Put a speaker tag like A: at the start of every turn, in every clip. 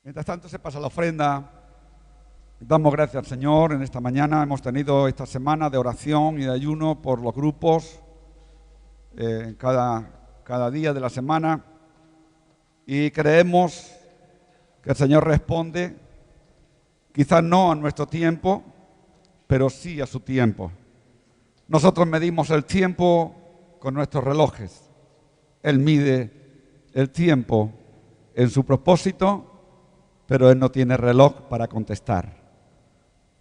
A: Mientras tanto se pasa la ofrenda. Damos gracias al Señor. En esta mañana hemos tenido esta semana de oración y de ayuno por los grupos cada día de la semana, y creemos que el Señor responde, quizás no a nuestro tiempo, pero sí a su tiempo. Nosotros medimos el tiempo con nuestros relojes. Él mide el tiempo en su propósito, pero Él no tiene reloj para contestar.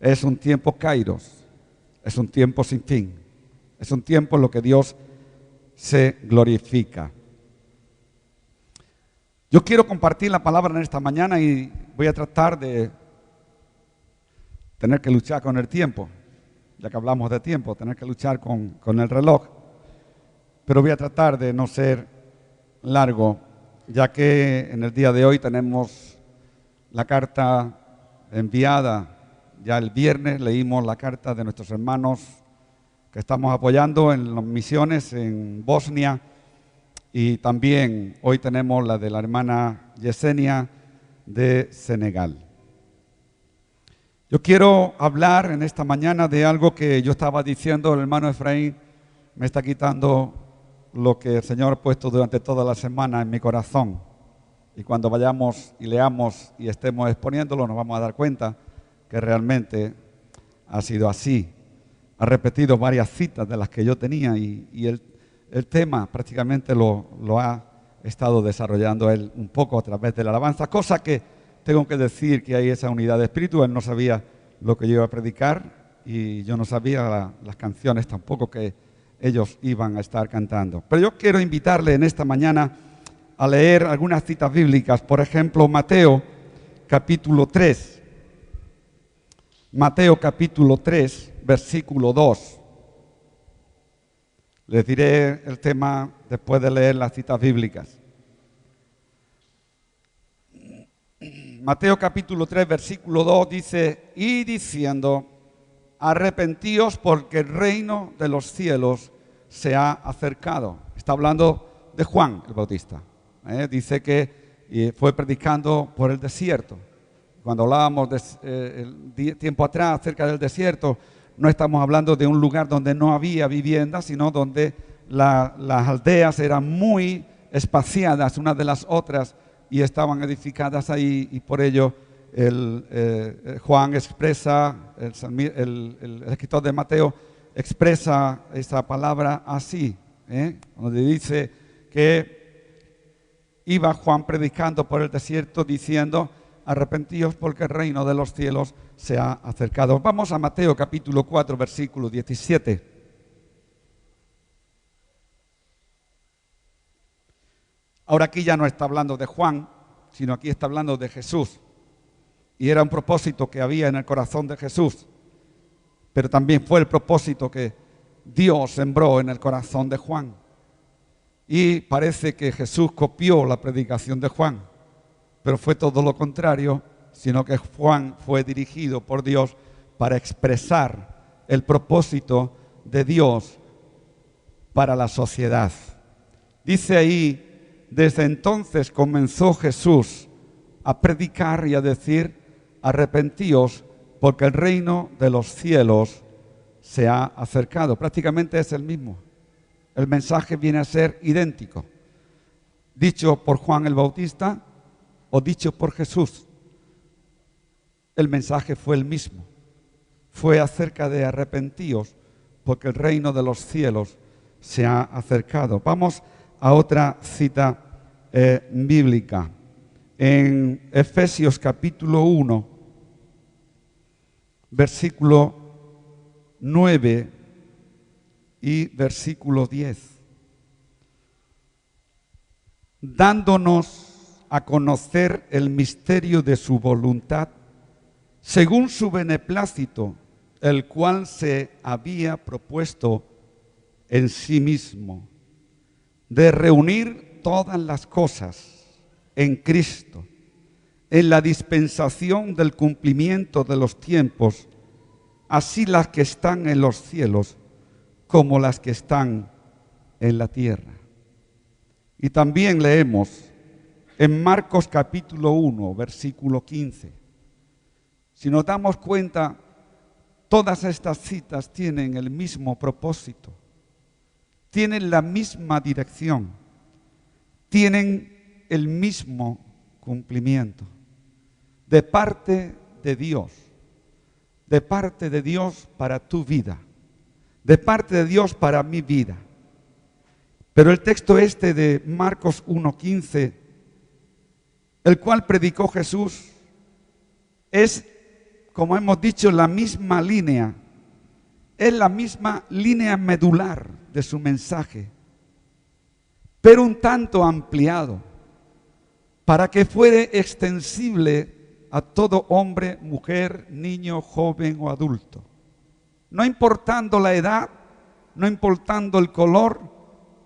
A: Es un tiempo kairos, es un tiempo sin fin, es un tiempo en lo que Dios se glorifica. Yo quiero compartir la palabra en esta mañana y voy a tratar de tener que luchar con el tiempo, ya que hablamos de tiempo, tener que luchar con el reloj, pero voy a tratar de no ser largo, ya que en el día de hoy tenemos la carta enviada. Ya el viernes leímos la carta de nuestros hermanos que estamos apoyando en las misiones en Bosnia, y también hoy tenemos la de la hermana Yesenia de Senegal. Yo quiero hablar en esta mañana de algo que yo estaba diciendo. El hermano Efraín me está quitando lo que el Señor ha puesto durante toda la semana en mi corazón, y cuando vayamos y leamos y estemos exponiéndolo nos vamos a dar cuenta que realmente ha sido así. Ha repetido varias citas de las que yo tenía, y el tema prácticamente lo ha estado desarrollando él un poco a través de la alabanza, cosa que tengo que decir que hay esa unidad de espíritu. Él no sabía lo que yo iba a predicar y yo no sabía las canciones tampoco que ellos iban a estar cantando. Pero yo quiero invitarle en esta mañana a leer algunas citas bíblicas. Por ejemplo, Mateo capítulo 3. Mateo capítulo 3, versículo 2. Les diré el tema después de leer las citas bíblicas. Mateo capítulo 3, versículo 2 dice: y diciendo, arrepentíos porque el reino de los cielos se ha acercado. Está hablando de Juan el Bautista. Dice que fue predicando por el desierto. Cuando hablábamos tiempo atrás acerca del desierto, no estamos hablando de un lugar donde no había vivienda, sino donde las aldeas eran muy espaciadas unas de las otras y estaban edificadas ahí, y por ello Juan expresa, el escritor de Mateo expresa esa palabra así, donde dice que iba Juan predicando por el desierto diciendo: arrepentíos porque el reino de los cielos se ha acercado. Vamos a Mateo capítulo 4, versículo 17. Ahora aquí ya no está hablando de Juan, sino aquí está hablando de Jesús. Y era un propósito que había en el corazón de Jesús, pero también fue el propósito que Dios sembró en el corazón de Juan. Y parece que Jesús copió la predicación de Juan, pero fue todo lo contrario, sino que Juan fue dirigido por Dios para expresar el propósito de Dios para la sociedad. Dice ahí: desde entonces comenzó Jesús a predicar y a decir: arrepentíos porque el reino de los cielos se ha acercado. Prácticamente es el mismo. El mensaje viene a ser idéntico, dicho por Juan el Bautista o dicho por Jesús. El mensaje fue el mismo. Fue acerca de arrepentíos porque el reino de los cielos se ha acercado. Vamos a otra cita bíblica. En Efesios capítulo 1, versículo 9 y versículo 10. Dándonos a conocer el misterio de su voluntad, según su beneplácito, el cual se había propuesto en sí mismo, de reunir todas las cosas en Cristo, en la dispensación del cumplimiento de los tiempos, así las que están en los cielos como las que están en la tierra. Y también leemos en Marcos capítulo 1, versículo 15. Si nos damos cuenta, todas estas citas tienen el mismo propósito, tienen la misma dirección, tienen el mismo cumplimiento. De parte de Dios para tu vida, de parte de Dios para mi vida. Pero el texto este de Marcos 1:15, el cual predicó Jesús, es, como hemos dicho, la misma línea, es la misma línea medular de su mensaje, pero un tanto ampliado, para que fuere extensible a todo hombre, mujer, niño, joven o adulto. No importando la edad, no importando el color,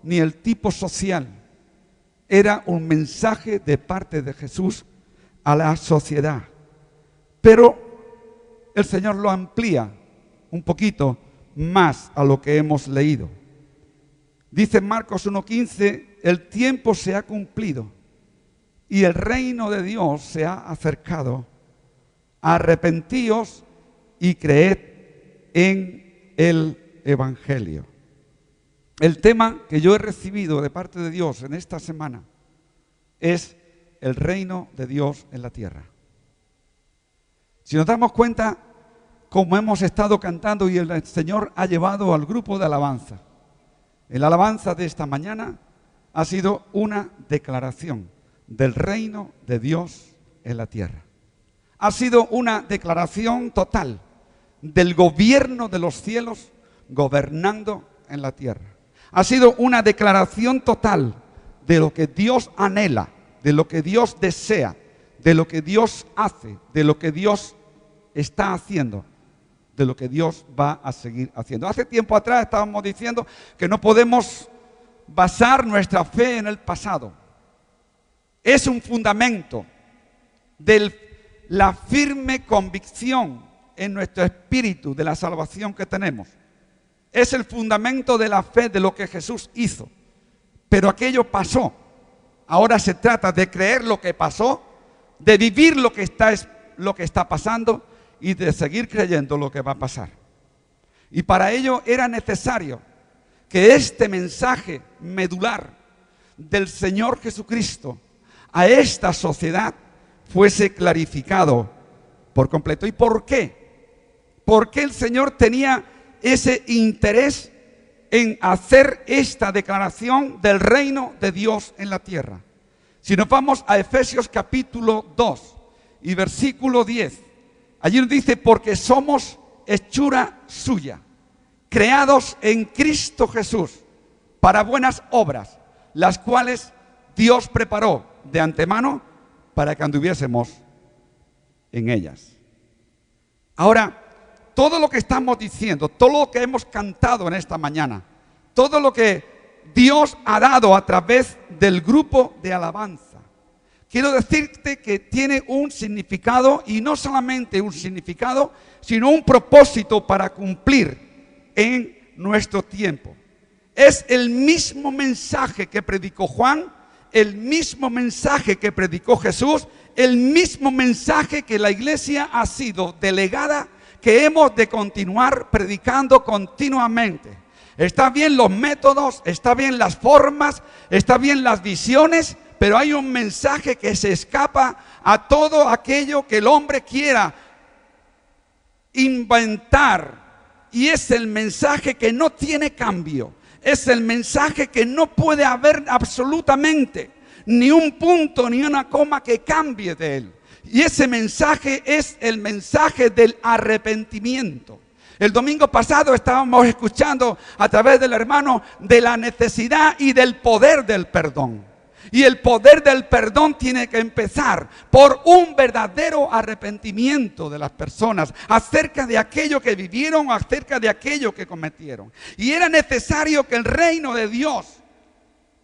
A: ni el tipo social. Era un mensaje de parte de Jesús a la sociedad. Pero el Señor lo amplía un poquito más a lo que hemos leído. Dice Marcos 1:15, el tiempo se ha cumplido y el reino de Dios se ha acercado. Arrepentíos y creed en el Evangelio. El tema que yo he recibido de parte de Dios en esta semana es el reino de Dios en la tierra. Si nos damos cuenta, como hemos estado cantando y el Señor ha llevado al grupo de alabanza, el alabanza de esta mañana ha sido una declaración del reino de Dios en la tierra. Ha sido una declaración total del gobierno de los cielos gobernando en la tierra. Ha sido una declaración total de lo que Dios anhela, de lo que Dios desea, de lo que Dios hace, de lo que Dios está haciendo, de lo que Dios va a seguir haciendo. Hace tiempo atrás estábamos diciendo que no podemos basar nuestra fe en el pasado. Es un fundamento de la firme convicción en nuestro espíritu de la salvación que tenemos. Es el fundamento de la fe de lo que Jesús hizo. Pero aquello pasó. Ahora se trata de creer lo que pasó, de vivir lo que está pasando y de seguir creyendo lo que va a pasar. Y para ello era necesario que este mensaje medular del Señor Jesucristo a esta sociedad fuese clarificado por completo. ¿Y por qué? Porque el Señor tenía ese interés en hacer esta declaración del reino de Dios en la tierra. Si nos vamos a Efesios capítulo 2 y versículo 10, allí nos dice, porque somos hechura suya, creados en Cristo Jesús para buenas obras, las cuales Dios preparó de antemano para que anduviésemos en ellas. Ahora, todo lo que estamos diciendo, todo lo que hemos cantado en esta mañana, todo lo que Dios ha dado a través del grupo de alabanza, quiero decirte que tiene un significado, y no solamente un significado, sino un propósito para cumplir en nuestro tiempo. Es el mismo mensaje que predicó Juan, el mismo mensaje que predicó Jesús, el mismo mensaje que la iglesia ha sido delegada, que hemos de continuar predicando continuamente. Está bien los métodos, está bien las formas, está bien las visiones, pero hay un mensaje que se escapa a todo aquello que el hombre quiera inventar, y es el mensaje que no tiene cambio. Es el mensaje que no puede haber absolutamente ni un punto ni una coma que cambie de él. Y ese mensaje es el mensaje del arrepentimiento. El domingo pasado estábamos escuchando a través del hermano de la necesidad y del poder del perdón. Y el poder del perdón tiene que empezar por un verdadero arrepentimiento de las personas acerca de aquello que vivieron, acerca de aquello que cometieron. Y era necesario que el reino de Dios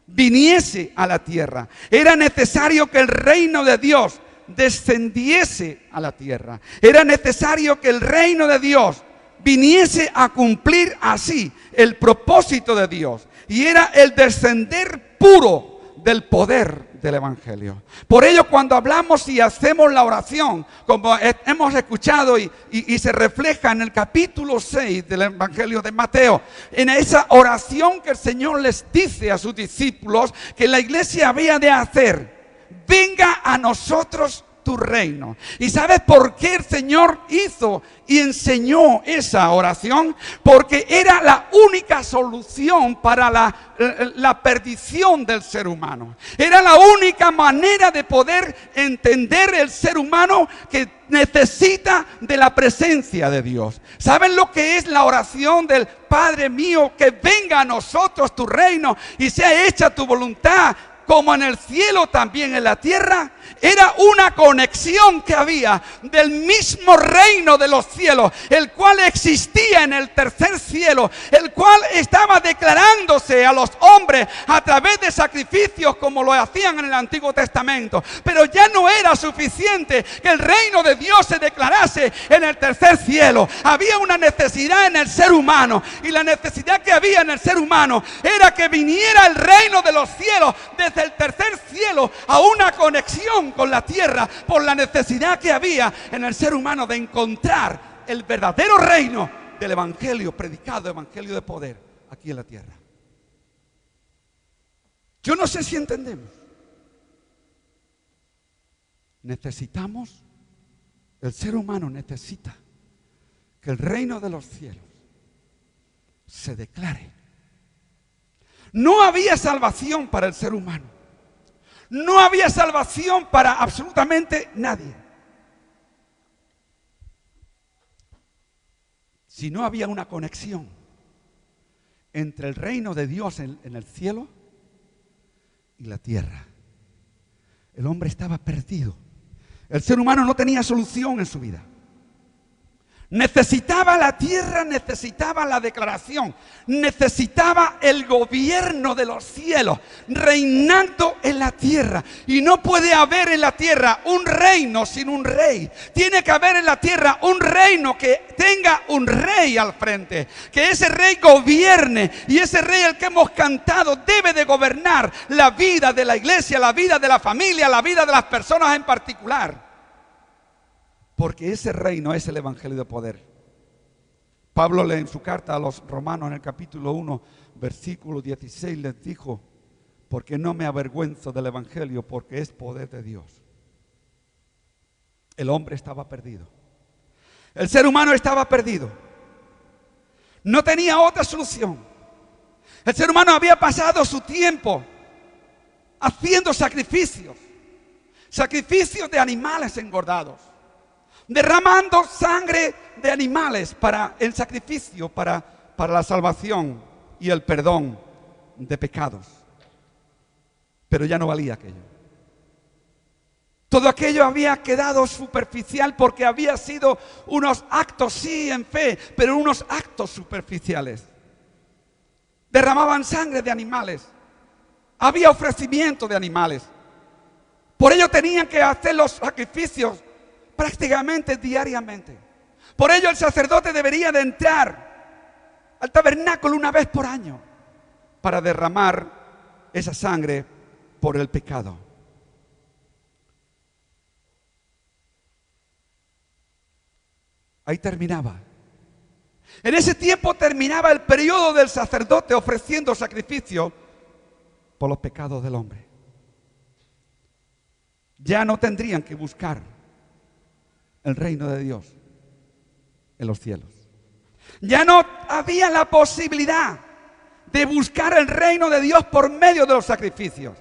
A: viniese a la tierra. Era necesario que el reino de Dios descendiese a la tierra. Era necesario que el reino de Dios viniese a cumplir así el propósito de Dios. Y era el descender puro del poder del Evangelio. Por ello, cuando hablamos y hacemos la oración, como hemos escuchado y se refleja en el capítulo 6 del Evangelio de Mateo, en esa oración que el Señor les dice a sus discípulos que la iglesia había de hacer: venga a nosotros tu reino. ¿Y sabes por qué el Señor hizo y enseñó esa oración? Porque era la única solución para la perdición del ser humano. Era la única manera de poder entender el ser humano que necesita de la presencia de Dios. ¿Saben lo que es la oración del Padre mío? Que venga a nosotros tu reino y sea hecha tu voluntad, como en el cielo también en la tierra. Era una conexión que había del mismo reino de los cielos, el cual existía en el tercer cielo, el cual estaba declarándose a los hombres a través de sacrificios como lo hacían en el Antiguo Testamento. Pero ya no era suficiente que el reino de Dios se declarase en el tercer cielo. Había una necesidad en el ser humano, y la necesidad que había en el ser humano era que viniera el reino de los cielos desde el tercer cielo a una conexión con la tierra, por la necesidad que había en el ser humano de encontrar el verdadero reino del evangelio predicado, evangelio de poder aquí en la tierra. Yo no sé si entendemos. Necesitamos, el ser humano necesita que el reino de los cielos se declare. No había salvación para el ser humano. No había salvación para absolutamente nadie si no había una conexión entre el reino de Dios en el cielo y la tierra. El hombre estaba perdido. El ser humano no tenía solución en su vida. Necesitaba la tierra, necesitaba la declaración, necesitaba el gobierno de los cielos reinando en la tierra. Y no puede haber en la tierra un reino sin un rey. Tiene que haber en la tierra un reino que tenga un rey al frente, que ese rey gobierne, y ese rey, el que hemos cantado, debe de gobernar la vida de la iglesia, la vida de la familia, la vida de las personas en particular. Porque ese reino es el evangelio de poder. Pablo en su carta a los romanos, en el capítulo 1, versículo 16, les dijo: porque no me avergüenzo del evangelio, porque es poder de Dios. El hombre estaba perdido. El ser humano estaba perdido. No tenía otra solución. El ser humano había pasado su tiempo haciendo sacrificios de animales engordados, derramando sangre de animales para el sacrificio, para la salvación y el perdón de pecados. Pero ya no valía aquello. Todo aquello había quedado superficial, porque había sido unos actos, sí, en fe, pero unos actos superficiales. Derramaban sangre de animales. Había ofrecimiento de animales. Por ello tenían que hacer los sacrificios prácticamente diariamente. Por ello el sacerdote debería de entrar al tabernáculo una vez por año para derramar esa sangre por el pecado. Ahí terminaba. En ese tiempo terminaba el periodo del sacerdote ofreciendo sacrificio por los pecados del hombre. Ya no tendrían que buscar el reino de Dios en los cielos. Ya no había la posibilidad de buscar el reino de Dios por medio de los sacrificios.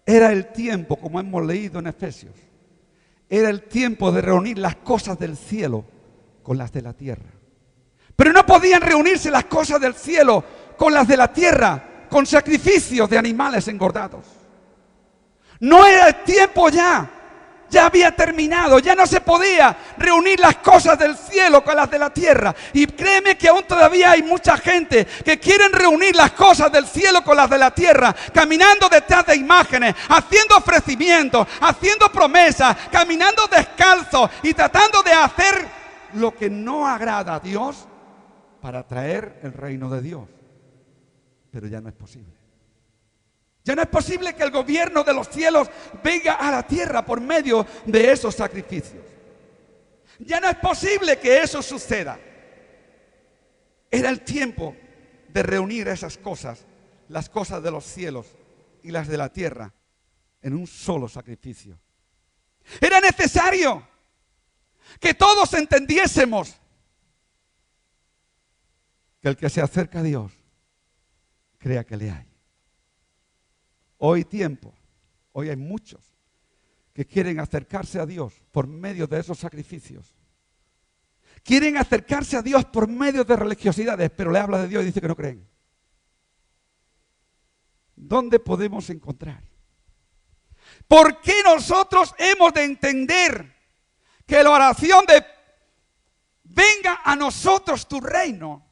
A: Era el tiempo, como hemos leído en Efesios, era el tiempo de reunir las cosas del cielo con las de la tierra. Pero no podían reunirse las cosas del cielo con las de la tierra con sacrificios de animales engordados. No era el tiempo ya había terminado, ya no se podía reunir las cosas del cielo con las de la tierra. Y créeme que aún todavía hay mucha gente que quieren reunir las cosas del cielo con las de la tierra, caminando detrás de imágenes, haciendo ofrecimientos, haciendo promesas, caminando descalzos y tratando de hacer lo que no agrada a Dios para traer el reino de Dios. Pero ya no es posible. Ya no es posible que el gobierno de los cielos venga a la tierra por medio de esos sacrificios. Ya no es posible que eso suceda. Era el tiempo de reunir esas cosas, las cosas de los cielos y las de la tierra, en un solo sacrificio. Era necesario que todos entendiésemos que el que se acerca a Dios, crea que le hay. Hoy hay muchos que quieren acercarse a Dios por medio de esos sacrificios. Quieren acercarse a Dios por medio de religiosidades, pero le habla de Dios y dice que no creen. ¿Dónde podemos encontrar? ¿Por qué nosotros hemos de entender que la oración de venga a nosotros tu reino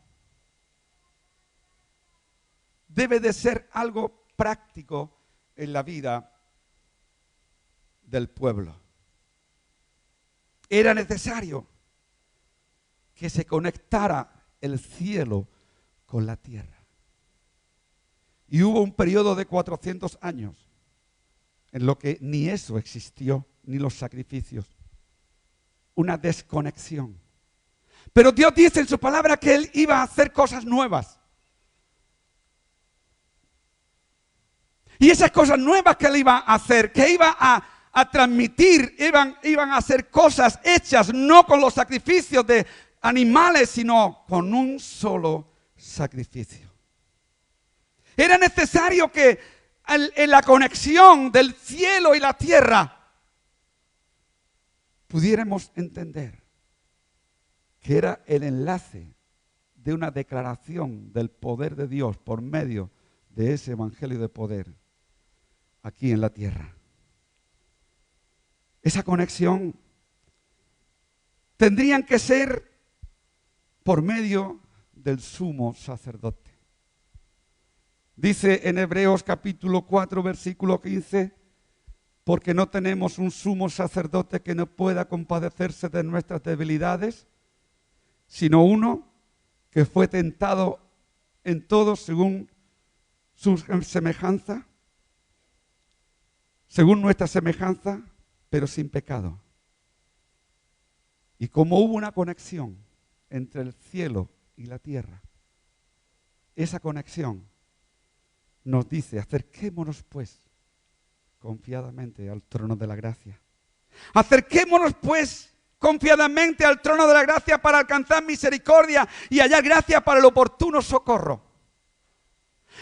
A: debe de ser algo práctico en la vida del pueblo? Era necesario que se conectara el cielo con la tierra. Y hubo un periodo de 400 años en lo que ni eso existió, ni los sacrificios. Una desconexión. Pero Dios dice en su palabra que Él iba a hacer cosas nuevas. Y esas cosas nuevas que Él iba a hacer, que iba a transmitir, iban a ser cosas hechas no con los sacrificios de animales, sino con un solo sacrificio. Era necesario que en la conexión del cielo y la tierra pudiéramos entender que era el enlace de una declaración del poder de Dios por medio de ese evangelio de poder aquí en la tierra. Esa conexión tendrían que ser por medio del sumo sacerdote. Dice en Hebreos capítulo 4, versículo 15, porque no tenemos un sumo sacerdote que no pueda compadecerse de nuestras debilidades, sino uno que fue tentado en todo según su semejanza, según nuestra semejanza, pero sin pecado. Y como hubo una conexión entre el cielo y la tierra, esa conexión nos dice, acerquémonos pues confiadamente al trono de la gracia. Acerquémonos pues confiadamente al trono de la gracia para alcanzar misericordia y hallar gracia para el oportuno socorro.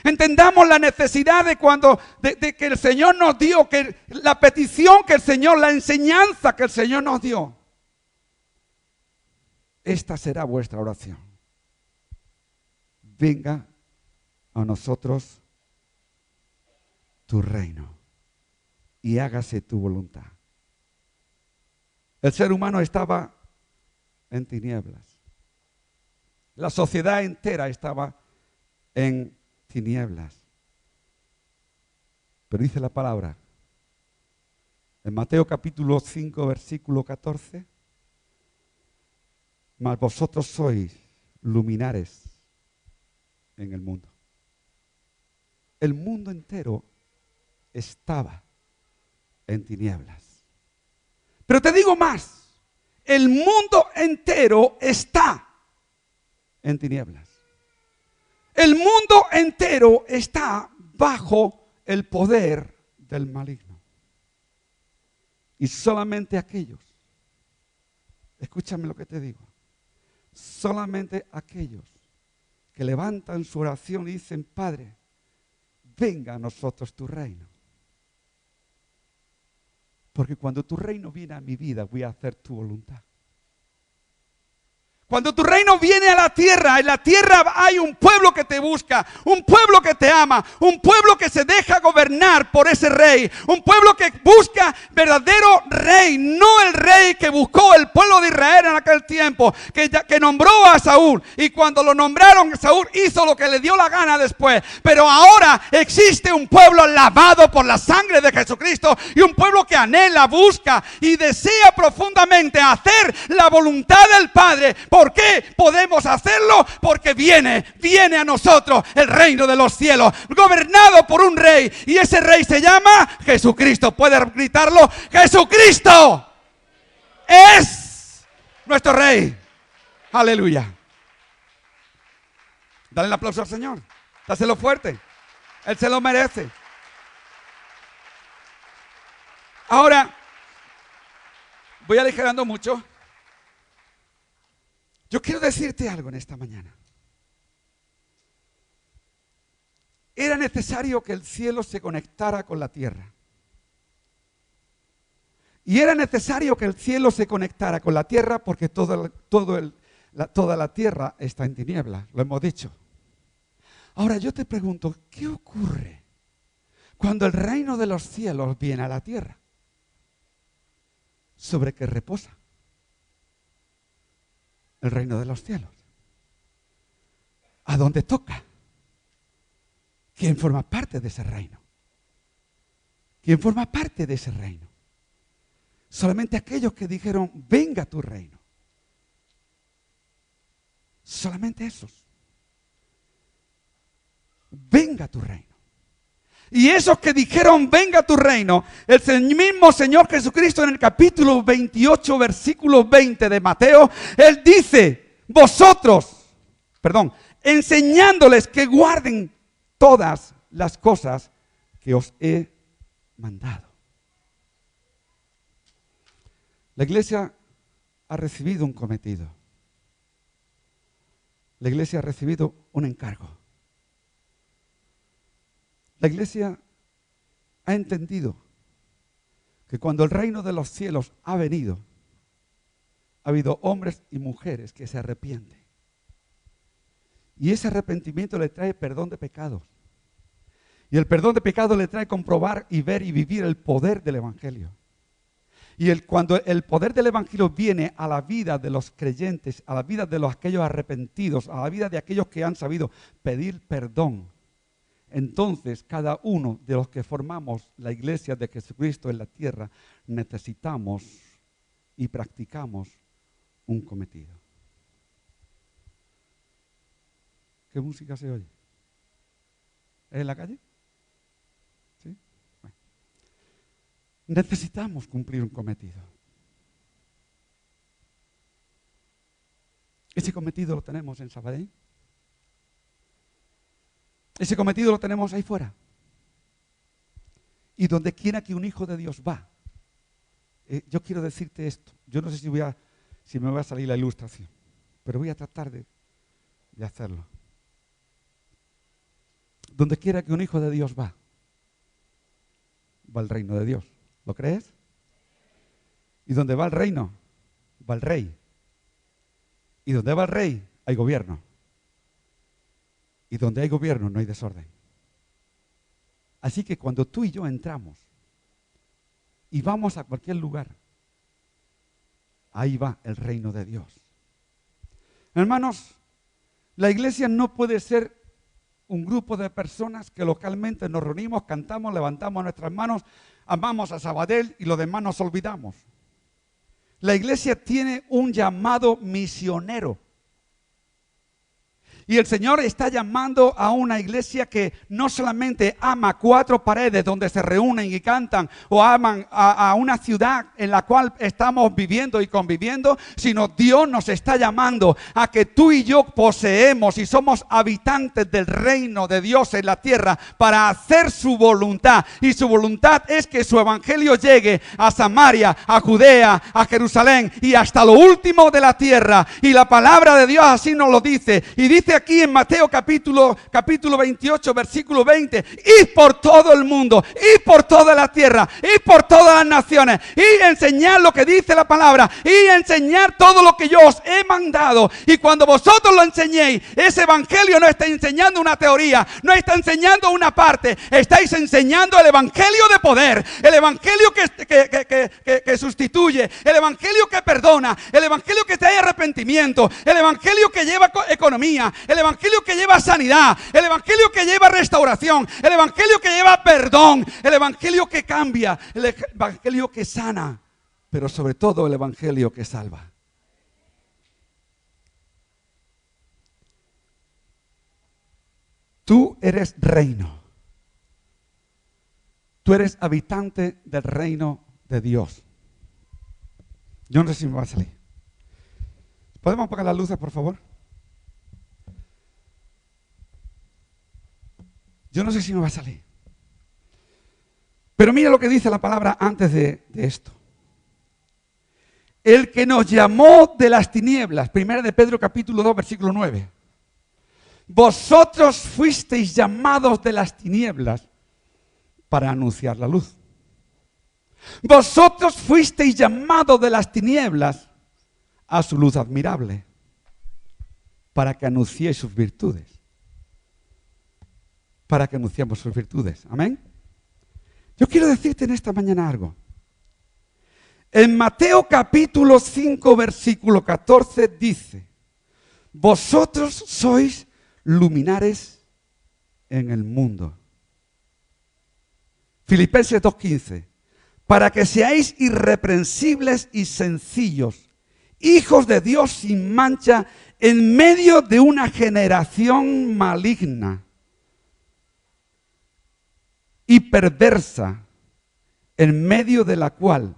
A: Entendamos la necesidad de que el Señor nos dio, que la petición que el Señor, la enseñanza que el Señor nos dio. Esta será vuestra oración. Venga a nosotros tu reino y hágase tu voluntad. El ser humano estaba en tinieblas. La sociedad entera estaba en tinieblas. Pero dice la palabra en Mateo capítulo 5 versículo 14, mas vosotros sois luminares en el mundo. El mundo entero estaba en tinieblas. Pero te digo más, el mundo entero está en tinieblas. El mundo entero está bajo el poder del maligno. Y solamente aquellos, escúchame lo que te digo, solamente aquellos que levantan su oración y dicen, Padre, venga a nosotros tu reino. Porque cuando tu reino viene a mi vida, voy a hacer tu voluntad. Cuando tu reino viene a la tierra, en la tierra hay un pueblo que te busca, un pueblo que te ama, un pueblo que se deja gobernar por ese rey, un pueblo que busca verdadero rey, no el rey que buscó el pueblo de Israel en aquel tiempo, que nombró a Saúl, y cuando lo nombraron, Saúl hizo lo que le dio la gana después. Pero ahora existe un pueblo lavado por la sangre de Jesucristo y un pueblo que anhela, busca y desea profundamente hacer la voluntad del Padre. ¿Por qué podemos hacerlo? Porque viene a nosotros el reino de los cielos, gobernado por un rey, y ese rey se llama Jesucristo. ¿Puede gritarlo? ¡Jesucristo es nuestro rey! ¡Aleluya! Dale el aplauso al Señor. Dáselo fuerte. Él se lo merece. Ahora, voy aligerando mucho. Yo quiero decirte algo en esta mañana. Era necesario que el cielo se conectara con la tierra. Y era necesario que el cielo se conectara con la tierra porque toda la tierra está en tinieblas, lo hemos dicho. Ahora yo te pregunto, ¿qué ocurre cuando el reino de los cielos viene a la tierra? ¿Sobre qué reposa el reino de los cielos? ¿A dónde toca? ¿Quién forma parte de ese reino? ¿Quién forma parte de ese reino? Solamente aquellos que dijeron, venga tu reino. Solamente esos. Venga tu reino. Y esos que dijeron, venga tu reino, el mismo Señor Jesucristo en el capítulo 28, versículo 20 de Mateo, Él dice, enseñándoles que guarden todas las cosas que os he mandado. La iglesia ha recibido un cometido. La iglesia ha recibido un encargo. La iglesia ha entendido que cuando el reino de los cielos ha venido, ha habido hombres y mujeres que se arrepienten. Y ese arrepentimiento le trae perdón de pecados. Y el perdón de pecados le trae comprobar y ver y vivir el poder del evangelio. Y cuando el poder del evangelio viene a la vida de los creyentes, a la vida de aquellos arrepentidos, a la vida de aquellos que han sabido pedir perdón, entonces cada uno de los que formamos la iglesia de Jesucristo en la tierra necesitamos y practicamos un cometido. ¿Qué música se oye? ¿Es en la calle? ¿Sí? Bueno. Necesitamos cumplir un cometido. Ese cometido lo tenemos en Sabadell. Ese cometido lo tenemos ahí fuera. Y donde quiera que un hijo de Dios va. Yo quiero decirte esto. Yo no sé si me va a salir la ilustración, pero voy a tratar de hacerlo. Donde quiera que un hijo de Dios va el reino de Dios. ¿Lo crees? Y donde va el reino, va el rey. Y donde va el rey, hay gobierno. Y donde hay gobierno no hay desorden. Así que cuando tú y yo entramos y vamos a cualquier lugar, ahí va el reino de Dios. Hermanos, la iglesia no puede ser un grupo de personas que localmente nos reunimos, cantamos, levantamos nuestras manos, amamos a Sabadell y lo demás nos olvidamos. La iglesia tiene un llamado misionero. Y el Señor está llamando a una iglesia que no solamente ama 4 paredes donde se reúnen y cantan, o aman a una ciudad en la cual estamos viviendo y conviviendo, sino Dios nos está llamando a que tú y yo poseemos y somos habitantes del reino de Dios en la tierra para hacer su voluntad. Y su voluntad es que su evangelio llegue a Samaria, a Judea, a Jerusalén y hasta lo último de la tierra. Y la palabra de Dios así nos lo dice. Y dice aquí en Mateo capítulo 28, versículo 20, id por todo el mundo, id por toda la tierra, id por todas las naciones, y enseñar lo que dice la palabra, y enseñar todo lo que yo os he mandado. Y cuando vosotros lo enseñéis, ese evangelio no está enseñando una teoría, no está enseñando una parte, estáis enseñando el evangelio de poder, el evangelio que sustituye, el evangelio que perdona, el evangelio que trae arrepentimiento, el evangelio que lleva economía, el evangelio que lleva sanidad, el evangelio que lleva restauración, el evangelio que lleva perdón, el evangelio que cambia, el evangelio que sana, pero sobre todo el evangelio que salva. Tú eres reino. Tú eres habitante del reino de Dios. Yo no sé si me va a salir. ¿Podemos apagar las luces, por favor? Yo no sé si me va a salir. Pero mira lo que dice la palabra antes de esto. El que nos llamó de las tinieblas, 1 de Pedro capítulo 2, versículo 9. Vosotros fuisteis llamados de las tinieblas para anunciar la luz. Vosotros fuisteis llamados de las tinieblas a su luz admirable, para que anunciéis sus virtudes. Para que anunciemos sus virtudes. Amén. Yo quiero decirte en esta mañana algo. En Mateo capítulo 5, versículo 14 dice: vosotros sois luminares en el mundo. Filipenses 2:15, para que seáis irreprensibles y sencillos, hijos de Dios sin mancha, en medio de una generación maligna y perversa, en medio de la cual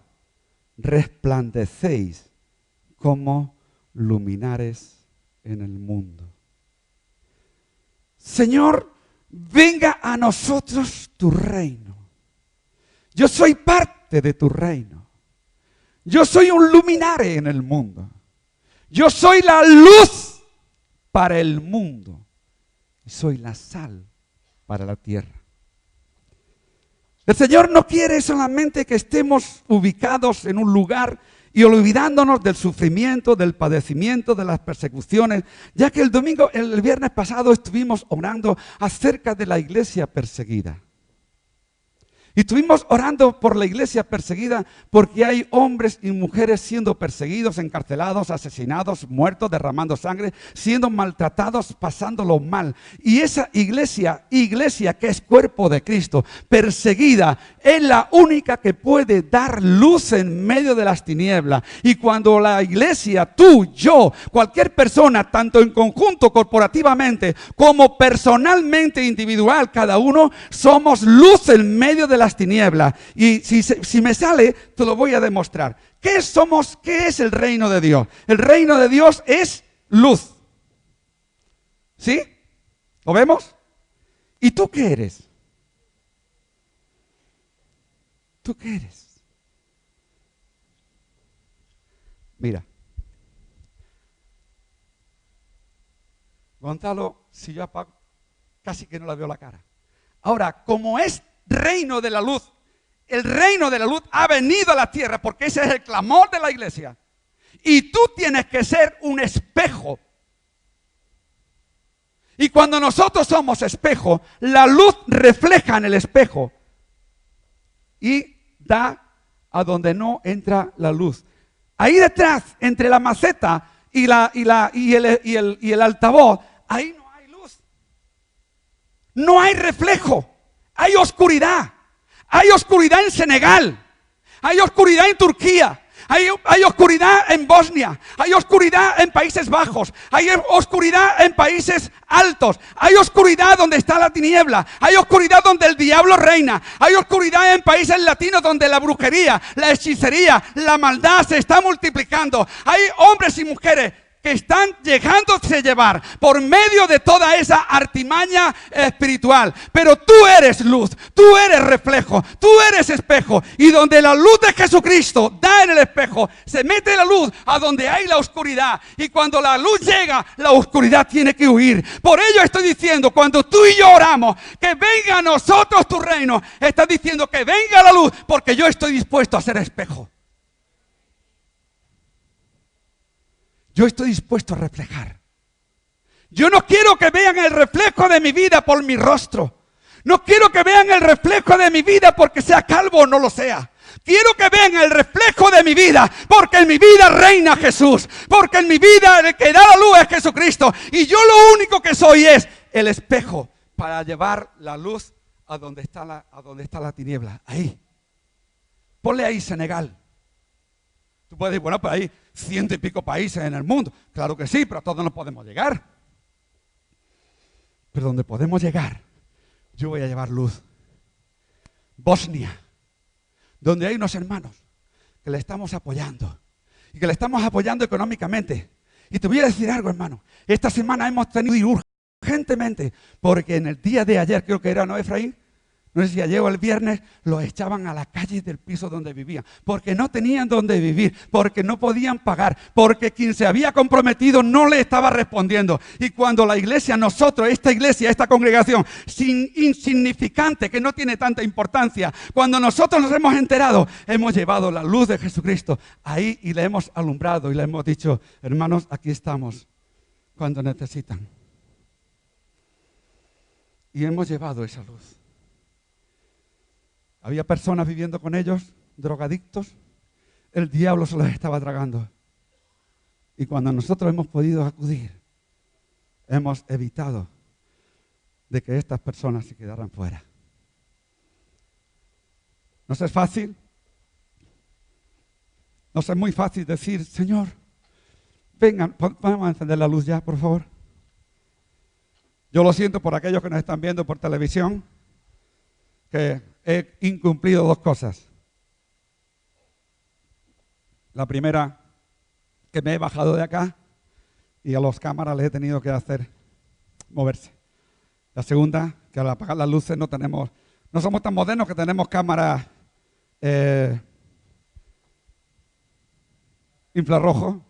A: resplandecéis como luminares en el mundo. Señor, venga a nosotros tu reino. Yo soy parte de tu reino. Yo soy un luminario en el mundo. Yo soy la luz para el mundo. Y soy la sal para la tierra. El Señor no quiere solamente que estemos ubicados en un lugar y olvidándonos del sufrimiento, del padecimiento, de las persecuciones, ya que el viernes pasado estuvimos orando acerca de la iglesia perseguida. Y estuvimos orando por la iglesia perseguida porque hay hombres y mujeres siendo perseguidos, encarcelados, asesinados, muertos, derramando sangre, siendo maltratados, pasándolo mal. Y esa iglesia que es cuerpo de Cristo, perseguida, es la única que puede dar luz en medio de las tinieblas. Y cuando la iglesia, tú, yo, cualquier persona, tanto en conjunto, corporativamente, como personalmente, individual, cada uno, somos luz en medio de las tinieblas. Y si me sale, te lo voy a demostrar. ¿Qué somos? ¿Qué es el reino de Dios? El reino de Dios es luz. ¿Sí? ¿Lo vemos? ¿Y tú qué eres? ¿Tú qué eres? Mira. Gonzalo, si yo apago, casi que no le veo la cara. Ahora, como es reino de la luz, el reino de la luz ha venido a la tierra porque ese es el clamor de la iglesia. Y tú tienes que ser un espejo. Y cuando nosotros somos espejo, la luz refleja en el espejo y da a donde no entra la luz. Ahí detrás, entre la maceta y el altavoz, ahí no hay luz. No hay reflejo. Hay oscuridad. Hay oscuridad en Senegal. Hay oscuridad en Turquía. Hay oscuridad en Bosnia. Hay oscuridad en Países Bajos. Hay oscuridad en países altos. Hay oscuridad donde está la tiniebla. Hay oscuridad donde el diablo reina. Hay oscuridad en países latinos donde la brujería, la hechicería, la maldad se está multiplicando. Hay hombres y mujeres que están dejándose llevar por medio de toda esa artimaña espiritual. Pero tú eres luz, tú eres reflejo, tú eres espejo. Y donde la luz de Jesucristo da en el espejo, se mete la luz a donde hay la oscuridad. Y cuando la luz llega, la oscuridad tiene que huir. Por ello estoy diciendo, cuando tú y yo oramos, que venga a nosotros tu reino, estás diciendo que venga la luz, porque yo estoy dispuesto a ser espejo. Yo estoy dispuesto a reflejar. Yo no quiero que vean el reflejo de mi vida por mi rostro. No quiero que vean el reflejo de mi vida porque sea calvo o no lo sea. Quiero que vean el reflejo de mi vida porque en mi vida reina Jesús. Porque en mi vida el que da la luz es Jesucristo. Y yo lo único que soy es el espejo para llevar la luz a donde está la tiniebla. Ahí. Ponle ahí Senegal. Tú puedes decir, bueno, pues hay 100 y pico países en el mundo. Claro que sí, pero a todos no podemos llegar. Pero donde podemos llegar, yo voy a llevar luz. Bosnia, donde hay unos hermanos que le estamos apoyando y que le estamos apoyando económicamente. Y te voy a decir algo, hermano. Esta semana hemos tenido que ir urgentemente, porque en el día de ayer, creo que era, ¿no, Efraín? No sé si ayer o el viernes, los echaban a la calle del piso donde vivían, porque no tenían donde vivir, porque no podían pagar, porque quien se había comprometido no le estaba respondiendo. Y cuando la iglesia, nosotros, esta iglesia, esta congregación, insignificante, que no tiene tanta importancia, cuando nosotros nos hemos enterado, hemos llevado la luz de Jesucristo ahí y le hemos alumbrado y le hemos dicho, hermanos, aquí estamos cuando necesitan. Y hemos llevado esa luz. Había personas viviendo con ellos, drogadictos. El diablo se los estaba tragando. Y cuando nosotros hemos podido acudir, hemos evitado de que estas personas se quedaran fuera. ¿No es fácil? ¿No es muy fácil decir, Señor, vengan, podemos encender la luz ya, por favor? Yo lo siento por aquellos que nos están viendo por televisión, que he incumplido dos cosas. La primera, que me he bajado de acá y a los cámaras les he tenido que hacer moverse. La segunda, que al apagar las luces no somos tan modernos que tenemos cámaras infrarrojo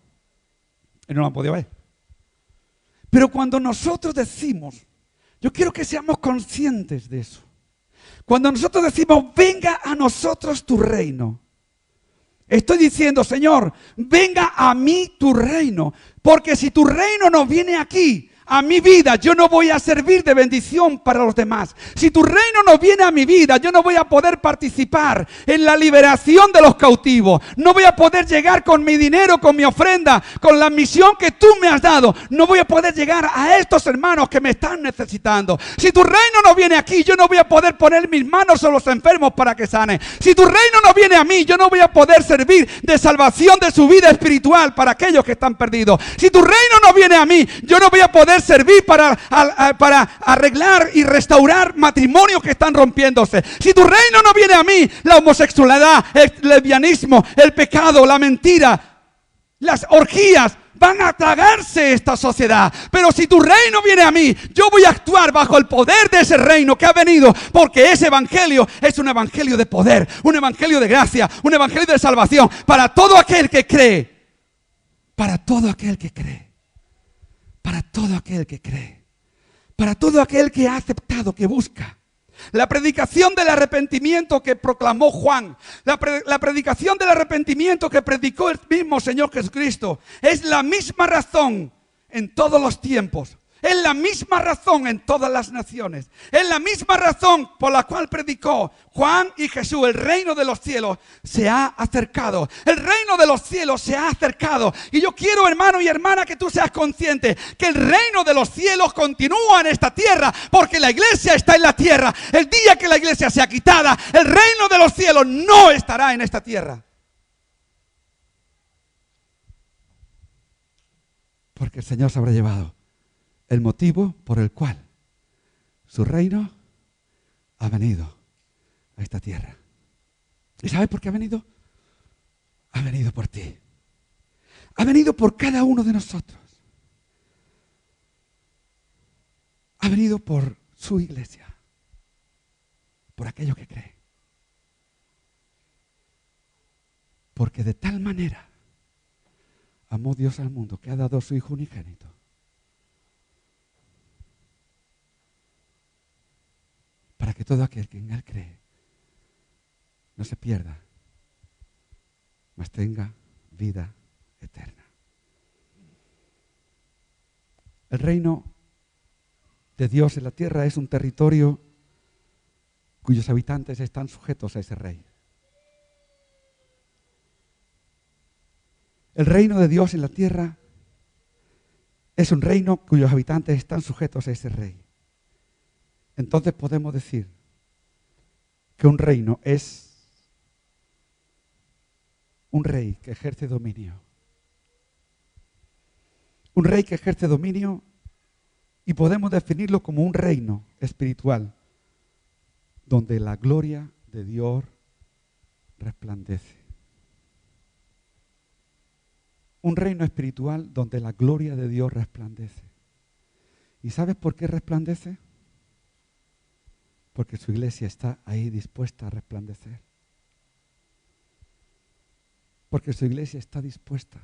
A: y no lo han podido ver. Pero cuando nosotros decimos, yo quiero que seamos conscientes de eso. Cuando nosotros decimos, venga a nosotros tu reino, estoy diciendo, Señor, venga a mí tu reino, porque si tu reino no viene aquí, a mi vida, yo no voy a servir de bendición para los demás. Si tu reino no viene a mi vida, yo no voy a poder participar en la liberación de los cautivos. No voy a poder llegar con mi dinero, con mi ofrenda, con la misión que tú me has dado. No voy a poder llegar a estos hermanos que me están necesitando. Si tu reino no viene aquí, yo no voy a poder poner mis manos sobre los enfermos para que sanen. Si tu reino no viene a mí, yo no voy a poder servir de salvación de su vida espiritual para aquellos que están perdidos. Si tu reino no viene a mí, yo no voy a poder servir para arreglar y restaurar matrimonios que están rompiéndose. Si tu reino no viene a mí, la homosexualidad, el lesbianismo, el pecado, la mentira, las orgías van a tragarse esta sociedad. Pero si tu reino viene a mí, yo voy a actuar bajo el poder de ese reino que ha venido, porque ese evangelio es un evangelio de poder, un evangelio de gracia, un evangelio de salvación para todo aquel que cree. Para todo aquel que cree. Para todo aquel que cree, para todo aquel que ha aceptado, que busca. La predicación del arrepentimiento que proclamó Juan, la predicación del arrepentimiento que predicó el mismo Señor Jesucristo, es la misma razón en todos los tiempos. Es la misma razón en todas las naciones. Es la misma razón por la cual predicó Juan y Jesús. El reino de los cielos se ha acercado. El reino de los cielos se ha acercado. Y yo quiero, hermano y hermana, que tú seas consciente que el reino de los cielos continúa en esta tierra, porque la iglesia está en la tierra. El día que la iglesia sea quitada, el reino de los cielos no estará en esta tierra. Porque el Señor se habrá llevado el motivo por el cual su reino ha venido a esta tierra. ¿Y sabes por qué ha venido? Ha venido por ti. Ha venido por cada uno de nosotros. Ha venido por su iglesia. Por aquello que cree. Porque de tal manera amó Dios al mundo que ha dado a su Hijo unigénito, para que todo aquel que en Él cree no se pierda, mas tenga vida eterna. El reino de Dios en la tierra es un territorio cuyos habitantes están sujetos a ese rey. El reino de Dios en la tierra es un reino cuyos habitantes están sujetos a ese rey. Entonces podemos decir que un reino es un rey que ejerce dominio. Un rey que ejerce dominio Y podemos definirlo como un reino espiritual donde la gloria de Dios resplandece. Un reino espiritual donde la gloria de Dios resplandece. ¿Y sabes por qué resplandece? Porque su iglesia está ahí dispuesta a resplandecer. Porque su iglesia está dispuesta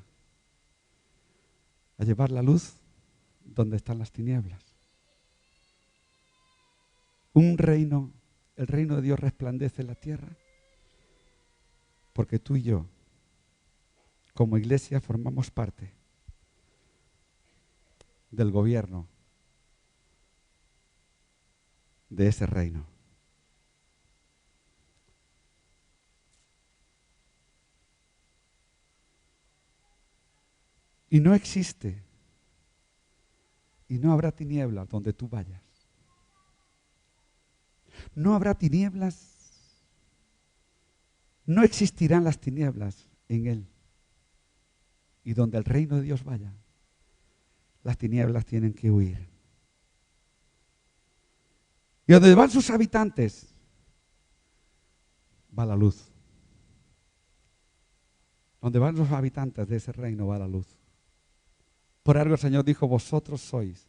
A: a llevar la luz donde están las tinieblas. Un reino, el reino de Dios resplandece en la tierra porque tú y yo, como iglesia, formamos parte del gobierno de ese reino. Y no existe y no habrá tinieblas donde tú vayas. No habrá tinieblas, no existirán las tinieblas en Él. Y donde el reino de Dios vaya, las tinieblas tienen que huir. Y donde van sus habitantes, va la luz. Donde van los habitantes de ese reino va la luz. Por algo el Señor dijo, vosotros sois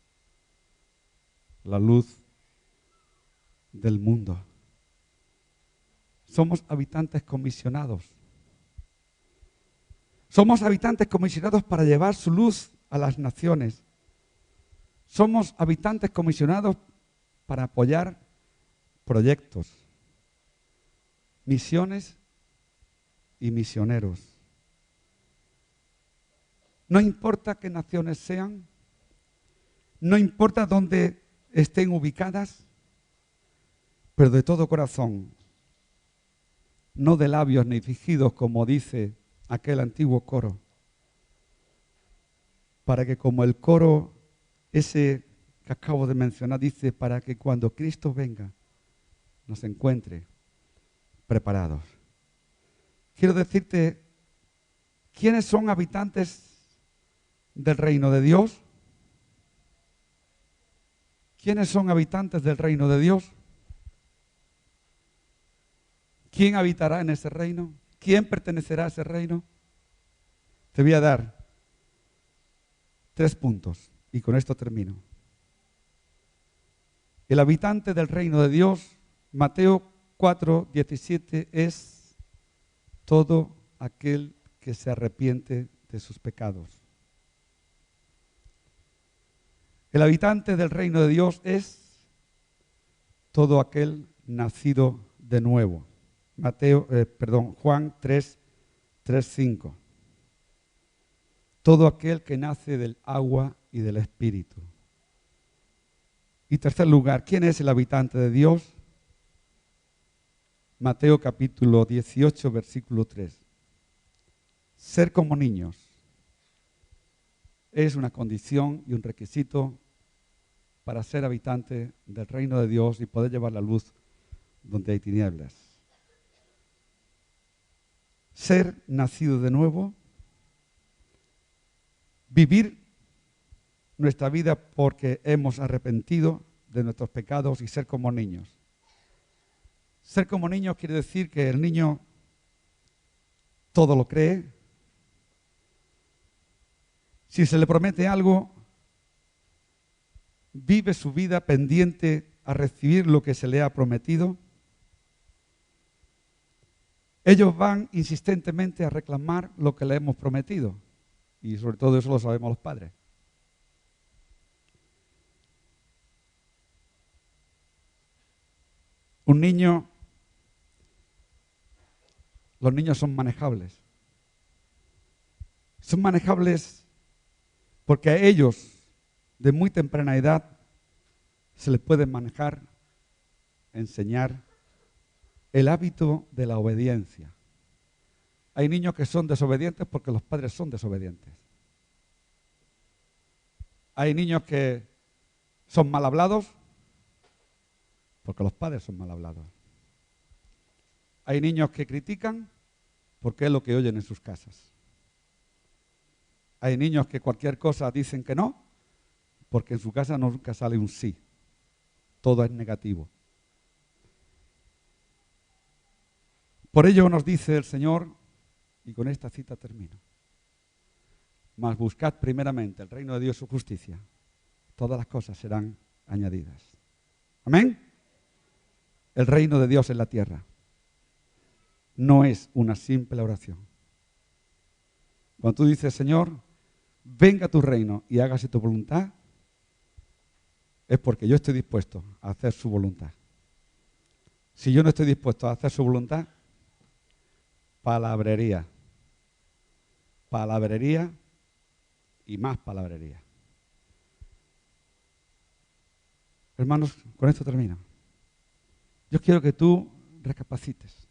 A: la luz del mundo. Somos habitantes comisionados. Somos habitantes comisionados para llevar su luz a las naciones. Somos habitantes comisionados para apoyar proyectos, misiones y misioneros. No importa qué naciones sean, no importa dónde estén ubicadas, pero de todo corazón, no de labios ni fingidos, como dice aquel antiguo coro, para que como el coro ese que acabo de mencionar dice, para que cuando Cristo venga nos encuentre preparados. Quiero decirte, ¿quiénes son habitantes del reino de Dios? ¿Quiénes son habitantes del reino de Dios? ¿Quién habitará en ese reino? ¿Quién pertenecerá a ese reino? Te voy a dar 3 puntos y con esto termino. El habitante del reino de Dios, Mateo 4:17, es todo aquel que se arrepiente de sus pecados. El habitante del reino de Dios es todo aquel nacido de nuevo. Juan 3:5. Todo aquel que nace del agua y del Espíritu. Y tercer lugar, ¿quién es el habitante de Dios? Mateo capítulo 18, versículo 3. Ser como niños es una condición y un requisito para ser habitante del reino de Dios y poder llevar la luz donde hay tinieblas. Ser nacido de nuevo, vivir nuestra vida porque hemos arrepentido de nuestros pecados y ser como niños. Ser como niños quiere decir que el niño todo lo cree. Si se le promete algo, vive su vida pendiente a recibir lo que se le ha prometido. Ellos van insistentemente a reclamar lo que le hemos prometido. Y sobre todo eso lo sabemos los padres. Un niño, los niños son manejables. Son manejables porque a ellos, de muy temprana edad, se les puede manejar, enseñar el hábito de la obediencia. Hay niños que son desobedientes porque los padres son desobedientes. Hay niños que son mal hablados porque los padres son mal hablados. Hay niños que critican porque es lo que oyen en sus casas. Hay niños que cualquier cosa dicen que no porque en su casa nunca sale un sí. Todo es negativo. Por ello nos dice el Señor, y con esta cita termino: mas buscad primeramente el reino de Dios y su justicia. Todas las cosas serán añadidas. Amén. El reino de Dios en la tierra no es una simple oración. Cuando tú dices, Señor, venga tu reino y hágase tu voluntad, es porque yo estoy dispuesto a hacer su voluntad. Si yo no estoy dispuesto a hacer su voluntad, palabrería. Palabrería y más palabrería. Hermanos, con esto termino. Yo quiero que tú recapacites.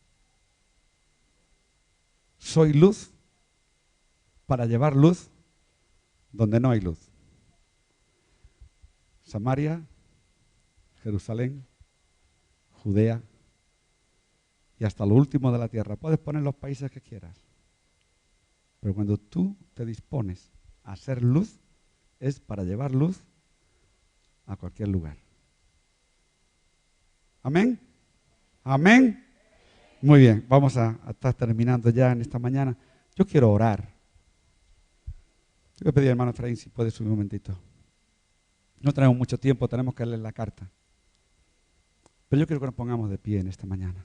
A: Soy luz para llevar luz donde no hay luz. Samaria, Jerusalén, Judea y hasta lo último de la tierra. Puedes poner los países que quieras. Pero cuando tú te dispones a hacer luz, es para llevar luz a cualquier lugar. ¿Amén? ¿Amén? Muy bien, vamos a estar terminando ya en esta mañana. Yo quiero orar. Yo voy a pedir al hermano Efraín si puede subir un momentito. No tenemos mucho tiempo, tenemos que leer la carta. Pero yo quiero que nos pongamos de pie en esta mañana.